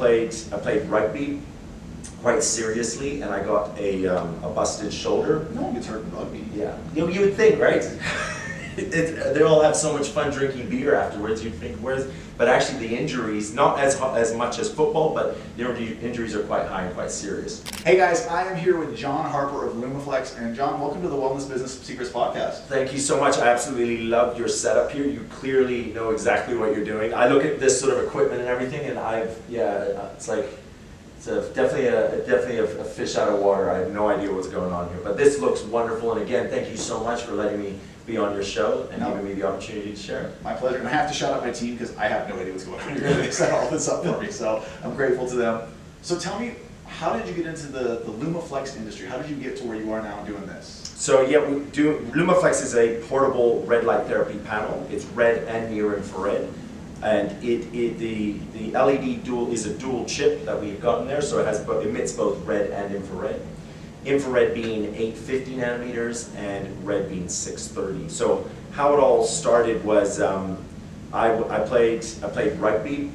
played rugby quite seriously, and I got a busted shoulder. No one gets hurt in rugby. Yeah, you would think, right? They all have so much fun drinking beer afterwards. You'd think, but actually the injuries, not as much as football, but the injuries are quite high and quite serious. Hey guys, I am here with Graham Harper of Lumaflex, and John, welcome to the Wellness Business Secrets Podcast. Thank you so much. I absolutely love your setup here. You clearly know exactly what you're doing. I look at this sort of equipment and everything, and it's definitely a fish out of water. I have no idea what's going on here, but this looks wonderful. And again, thank you so much for letting me be on your show and giving me the opportunity to share. My pleasure. And I have to shout out my team because I have no idea what's going on here. They set all this up for me, so I'm grateful to them. So tell me, how did you get into the Lumaflex industry? How did you get to where you are now doing this? So yeah, Lumaflex is a portable red light therapy panel. It's red and near infrared. And the LED is a dual chip that we've got in there, so it emits both red and infrared. Infrared being 850 nanometers and red being 630. So how it all started was I played rugby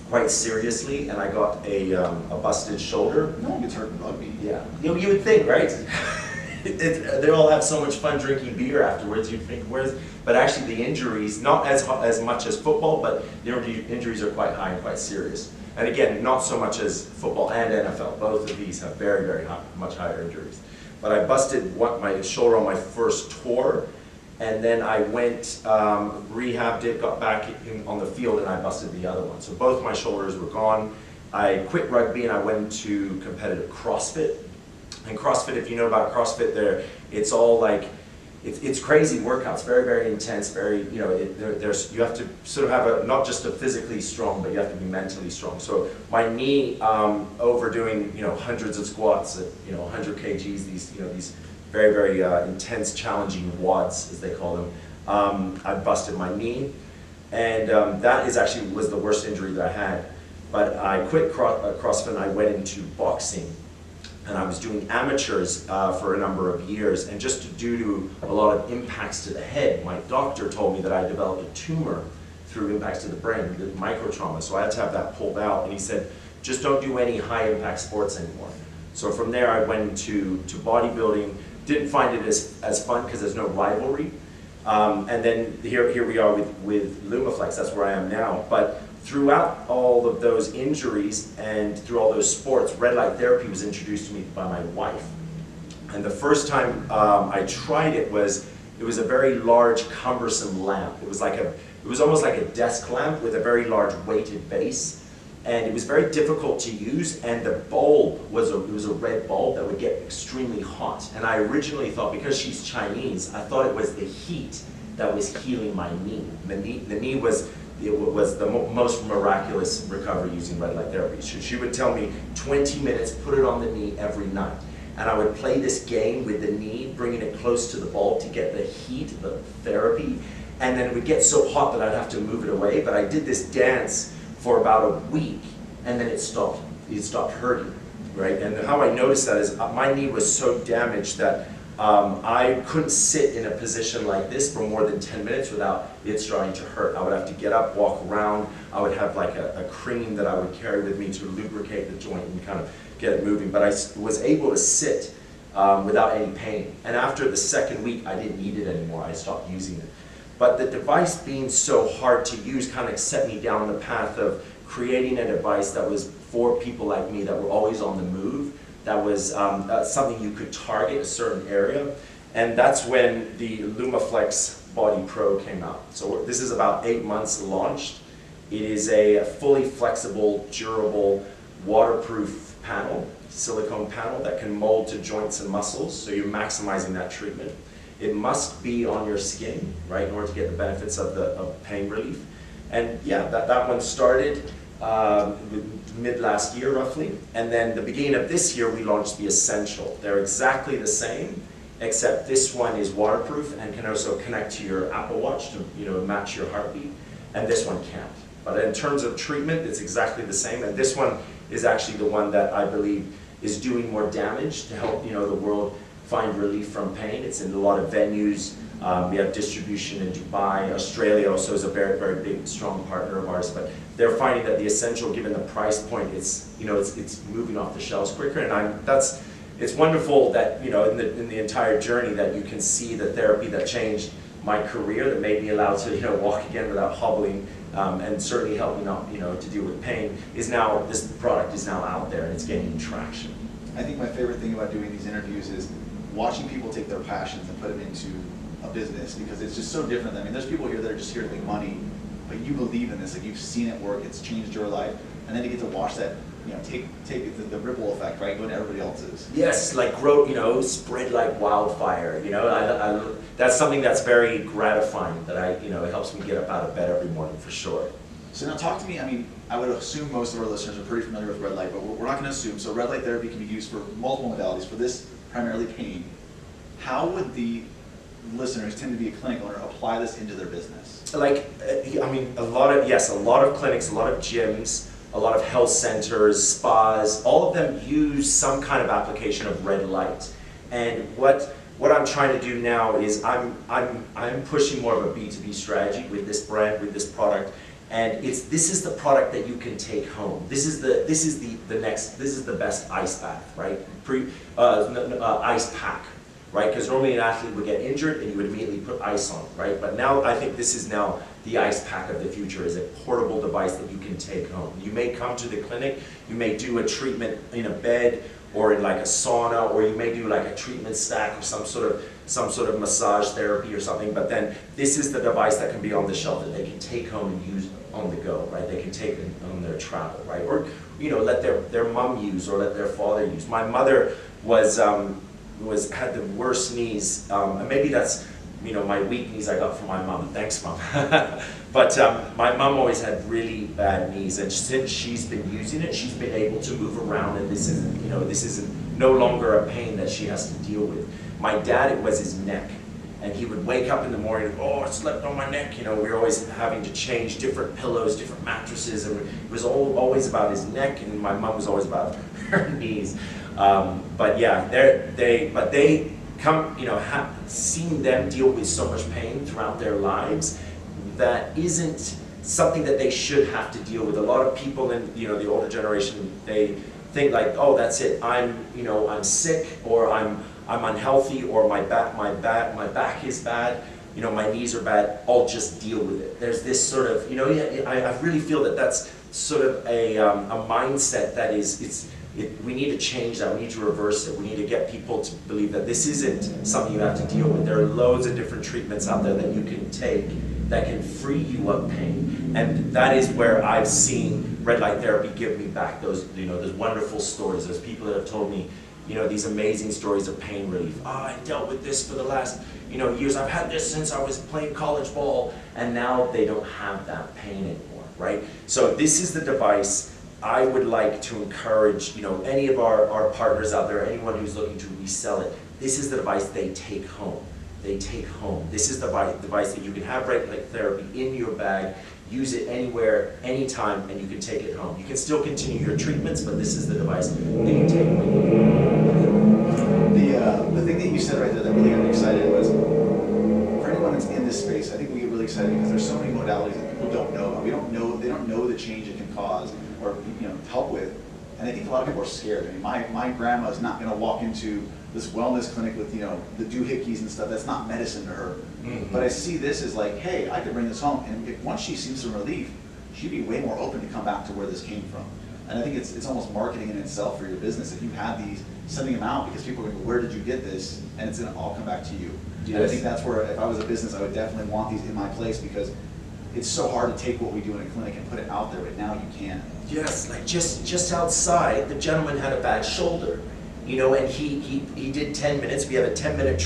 quite seriously, and I got a busted shoulder. No one gets hurt in rugby. Yeah, you would think, right? They all have so much fun drinking beer afterwards. You'd think, but actually the injuries, not as much as football, but the injuries are quite high and quite serious. And again, not so much as football and NFL. Both of these have very much higher injuries. But I busted my shoulder on my first tour, and then I went, rehabbed it, got back on the field, and I busted the other one. So both my shoulders were gone. I quit rugby and I went into competitive CrossFit. And CrossFit, if you know about CrossFit, it's all like, it's crazy workouts, very intense, you have to sort of have not just a physically strong, but you have to be mentally strong. So my knee, overdoing, hundreds of squats at, 100 kgs, these very intense, challenging WODs, as they call them, I busted my knee. And that was the worst injury that I had. But I quit CrossFit and I went into boxing. And I was doing amateurs for a number of years, and just due to a lot of impacts to the head, my doctor told me that I developed a tumor through impacts to the brain, the microtrauma, so I had to have that pulled out, and he said, just don't do any high impact sports anymore. So from there I went into bodybuilding, didn't find it as fun because there's no rivalry, and then here we are with Lumaflex, that's where I am now. But throughout all of those injuries and through all those sports, red light therapy was introduced to me by my wife. And the first time I tried it was a very large, cumbersome lamp. It was almost like a desk lamp with a very large weighted base. And it was very difficult to use, and the bulb was a red bulb that would get extremely hot. And I originally thought, because she's Chinese, I thought it was the heat that was healing my knee. The knee was the most miraculous recovery using red light therapy. She would tell me 20 minutes, put it on the knee every night. And I would play this game with the knee, bringing it close to the bulb to get the heat, the therapy. And then it would get so hot that I'd have to move it away. But I did this dance for about a week, and then it stopped hurting, right? And how I noticed that is my knee was so damaged that I couldn't sit in a position like this for more than 10 minutes without it starting to hurt. I would have to get up, walk around. I would have like a cream that I would carry with me to lubricate the joint and kind of get it moving. But I was able to sit without any pain. And after the second week, I didn't need it anymore. I stopped using it. But the device being so hard to use kind of set me down the path of creating a device that was for people like me that were always on the move. That was something you could target a certain area, and that's when the Lumaflex Body Pro came out. So this is about 8 months launched. It is a fully flexible, durable, waterproof panel, silicone panel that can mold to joints and muscles, so you're maximizing that treatment. It must be on your skin, right, in order to get the benefits of pain relief. And yeah, that one started mid last year roughly, and then the beginning of this year we launched the Essential. They're exactly the same, except this one is waterproof and can also connect to your Apple Watch to match your heartbeat, and this one can't. But in terms of treatment, it's exactly the same, and this one is actually the one that I believe is doing more damage to help the world find relief from pain. It's in a lot of venues. We have distribution in Dubai. Australia also is a very, very big, strong partner of ours. But they're finding that the essential, given the price point, it's moving off the shelves quicker. And it's wonderful that in the entire journey that you can see the therapy that changed my career, that made me allowed to walk again without hobbling, and certainly helped me not to deal with pain. This product is now out there and it's gaining traction. I think my favorite thing about doing these interviews is watching people take their passions and put them into a business, because it's just so different. I mean, there's people here that are just here to make money, but you believe in this, like you've seen it work, it's changed your life, and then you get to watch that, take the ripple effect, right, go to everybody else's. Yes, like grow, spread like wildfire. That's something that's very gratifying. That it helps me get up out of bed every morning for sure. So now talk to me. I mean, I would assume most of our listeners are pretty familiar with red light, but we're not going to assume. So red light therapy can be used for multiple modalities. For this, primarily pain. How would the listeners tend to be a clinic owner apply this into their business? A lot of clinics, a lot of gyms, a lot of health centers, spas, all of them use some kind of application of red light. And what I'm trying to do now is I'm pushing more of a B2B strategy with this brand, with this product. And this is the product that you can take home. This is the best ice bath, right? Ice pack, right? Because normally an athlete would get injured and you would immediately put ice on, right? But now I think this is now the ice pack of the future, is a portable device that you can take home. You may come to the clinic, you may do a treatment in a bed or in like a sauna, or you may do like a treatment stack or some sort of massage therapy or something, but then this is the device that can be on the shelf that they can take home and use on the go, right? They can take it on their travel, right? Or let their mom use, or let their father use. My mother had the worst knees, and maybe that's my weak knees I got from my mom. Thanks, Mom. But my mom always had really bad knees, and since she's been using it, she's been able to move around, and this isn't no longer a pain that she has to deal with. My dad, it was his neck. And he would wake up in the morning, I slept on my neck. We were always having to change different pillows, different mattresses, and it was always about his neck, and my mom was always about her knees. But yeah, they come, seeing them deal with so much pain throughout their lives, that isn't something that they should have to deal with. A lot of people in the older generation, they think like, that's it. I'm sick, or I'm unhealthy, or my back is bad, my knees are bad, I'll just deal with it. There's this sort of, I really feel that that's sort of a mindset that we need to change that, we need to reverse it, we need to get people to believe that this isn't something you have to deal with. There are loads of different treatments out there that you can take that can free you of pain. And that is where I've seen red light therapy give me back those wonderful stories. There's people that have told me, these amazing stories of pain relief. I dealt with this for the last, years. I've had this since I was playing college ball, and now they don't have that pain anymore, right? So this is the device I would like to encourage, any of our partners out there, anyone who's looking to resell it, this is the device they take home. This is the device that you can have red light therapy in your bag, use it anywhere, anytime, and you can take it home. You can still continue your treatments, but this is the device that you take home. The thing that you said right there that really got me excited was, for anyone that's in this space, I think we get really excited because there's so many modalities that people don't know about. They don't know the change it can cause or help with. And I think a lot of people are scared. I mean, my grandma is not going to walk into this wellness clinic with the doohickeys and stuff. That's not medicine to her. Mm-hmm. But I see this as like, hey, I could bring this home, and once she sees some relief, she'd be way more open to come back to where this came from. And I think it's almost marketing in itself for your business if you have these, sending them out, because people are going to go, where did you get this? And it's going to all come back to you. Yes. And I think that's where, if I was a business, I would definitely want these in my place, because it's so hard to take what we do in a clinic and put it out there, but now you can. Yes, like just outside, the gentleman had a bad shoulder, and he did 10 minutes. We have a 10-minute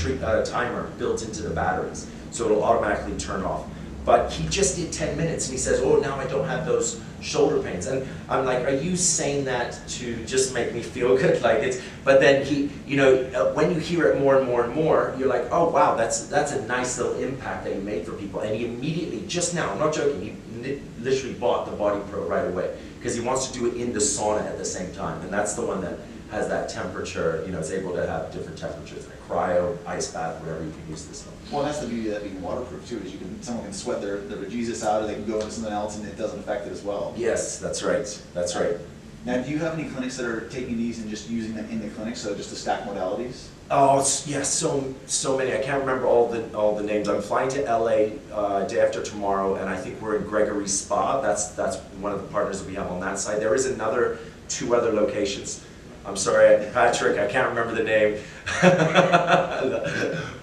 timer built into the batteries, so it'll automatically turn off. But he just did 10 minutes, and he says, now I don't have those shoulder pains. And I'm like, are you saying that to just make me feel good? But then when you hear it more and more and more, you're like, oh wow, that's a nice little impact that you made for people. And he immediately, just now, I'm not joking, he literally bought the Body Pro right away, because he wants to do it in the sauna at the same time. And that's the one that has that temperature, you know, it's able to have different temperatures, like cryo, ice bath, whatever you can use this one. Well, that's the beauty of that being waterproof too, is someone can sweat their bejesus out, or they can go into something else and it doesn't affect it as well. Yes, that's right, that's right. Now, do you have any clinics that are taking these and just using them in the clinic, so just to stack modalities? Oh, yes, so many. I can't remember all the names. I'm flying to LA day after tomorrow, and I think we're in Gregory's Spa. That's one of the partners that we have on that side. There is two other locations. I'm sorry, Patrick, I can't remember the name.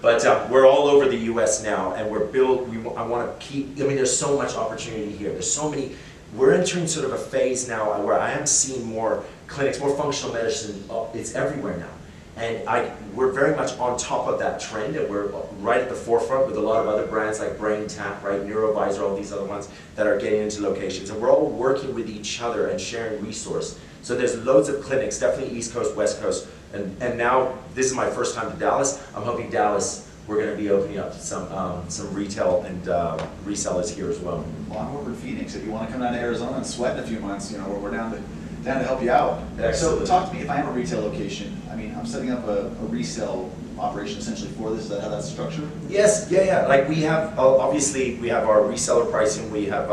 But we're all over the U.S. now, and I want to keep. I mean, there's so much opportunity here. There's so many. We're entering sort of a phase now where I am seeing more clinics, more functional medicine. It's everywhere now. And we're very much on top of that trend, and we're right at the forefront with a lot of other brands like Brain Tap, right, Neurovisor, all these other ones that are getting into locations. And we're all working with each other and sharing resource. So there's loads of clinics, definitely East Coast, West Coast, and now this is my first time to Dallas. I'm hoping Dallas, we're going to be opening up some retail and resellers here as well. Well, I'm over in Phoenix. If you want to come down to Arizona and sweat in a few months, you know, we're down to help you out. Excellent. So talk to me, if I am a retail location, I mean, I'm setting up a resale operation essentially for this. Is that how that's structured? Yes, yeah. Like we have, obviously, we have our reseller pricing, we have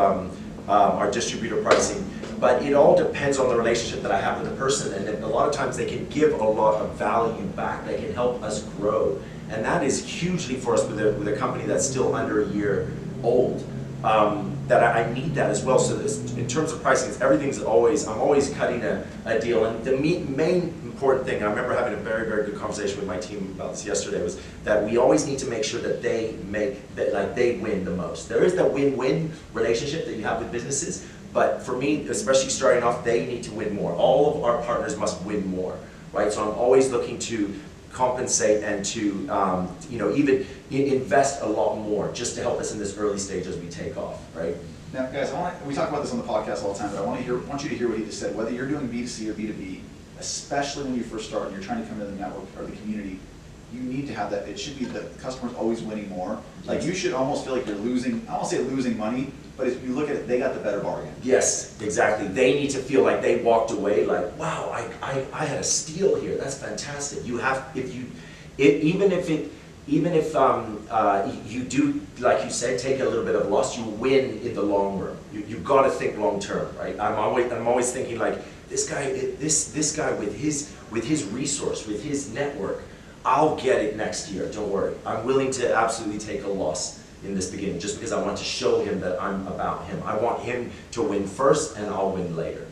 our distributor pricing, but it all depends on the relationship that I have with the person, and then a lot of times they can give a lot of value back. They can help us grow, and that is hugely for us with a company that's still under a year old. That I need that as well. So in terms of pricing, I'm always cutting a deal. And the main important thing, I remember having a very, very good conversation with my team about this yesterday, was that we always need to make sure that they win the most. There is that win-win relationship that you have with businesses, but for me, especially starting off, they need to win more. All of our partners must win more, right? So I'm always looking to compensate and to even invest a lot more just to help us in this early stage as we take off, right? Now, guys, we talk about this on the podcast all the time, but I want you to hear what he just said. Whether you're doing B2C or B2B, especially when you first start and you're trying to come into the network or the community, you need to have that. It should be the customer's always winning more. Like, you should almost feel like you're losing, I won't say losing money, but if you look at it, they got the better bargain. Yes, exactly. They need to feel like they walked away like, wow, I had a steal here. That's fantastic. You have, even if you do, like you said, take a little bit of loss, you win in the long run. You've got to think long term, right? I'm always thinking like, this guy with his resource, with his network, I'll get it next year. Don't worry. I'm willing to absolutely take a loss in this beginning, just because I want to show him that I'm about him. I want him to win first, and I'll win later.